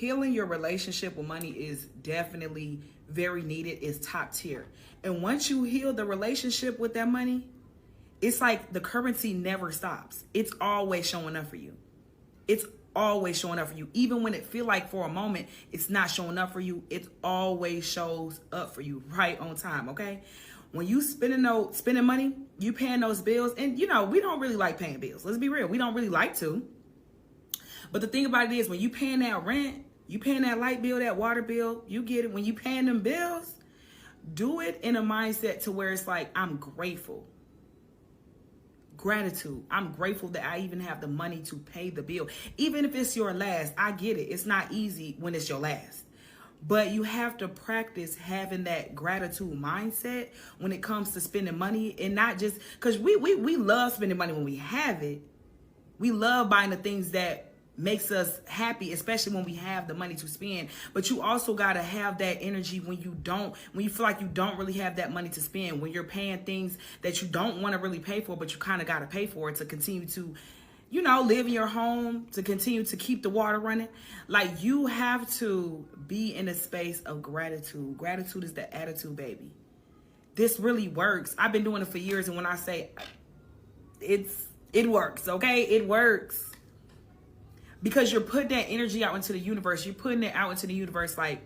Healing your relationship with money is definitely very needed. It's top tier. And once you heal the relationship with that money, it's like the currency never stops. It's always showing up for you. It's always showing up for you. Even when it feel like for a moment it's not showing up for you, it always shows up for you right on time, okay? When you spending money, you paying those bills, and you know, we don't really like paying bills. Let's be real. We don't really like to. But the thing about it is, when you paying that rent, you paying that light bill, that water bill, you get it. When you paying them bills, do it in a mindset to where it's like, I'm grateful. Gratitude. I'm grateful that I even have the money to pay the bill. Even if it's your last, I get it. It's not easy when it's your last. But you have to practice having that gratitude mindset when it comes to spending money, and not just because we love spending money when we have it. We love buying the things that makes us happy, especially when we have the money to spend. But you also got to have that energy when you feel like you don't really have that money to spend, when you're paying things that you don't want to really pay for, but you kind of got to pay for it to continue to, you know, live in your home, to continue to keep the water running. Like, you have to be in a space of gratitude. Gratitude is the attitude, baby. This really works. I've been doing it for years, and when I say it works, okay? It works. Because you're putting that energy out into the universe. You're putting it out into the universe like,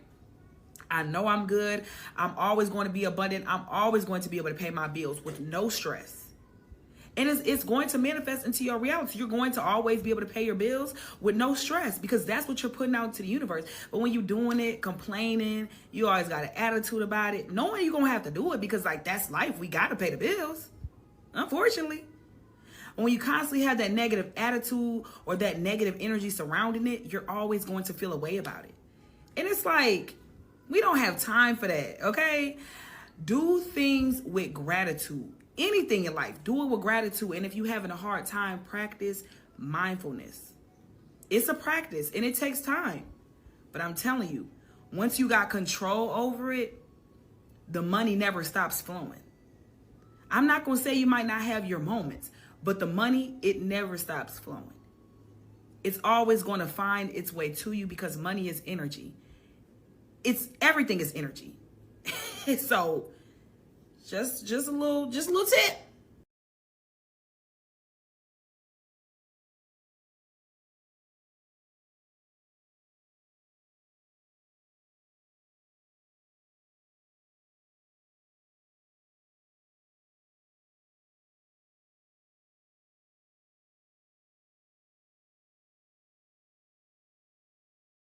I know I'm good. I'm always going to be abundant. I'm always going to be able to pay my bills with no stress. And it's going to manifest into your reality. You're going to always be able to pay your bills with no stress, because that's what you're putting out into the universe. But when you're doing it, complaining, you always got an attitude about it, knowing you're going to have to do it because, like, that's life. We got to pay the bills, unfortunately. When you constantly have that negative attitude or that negative energy surrounding it, you're always going to feel a way about it. And it's like, we don't have time for that, okay? Do things with gratitude. Anything in life, do it with gratitude. And if you're having a hard time, practice mindfulness. It's a practice and it takes time. But I'm telling you, once you got control over it, the money never stops flowing. I'm not going to say you might not have your moments, but the money, it never stops flowing. It's always going to find its way to you, because money is energy. Everything is energy. So just a little tip.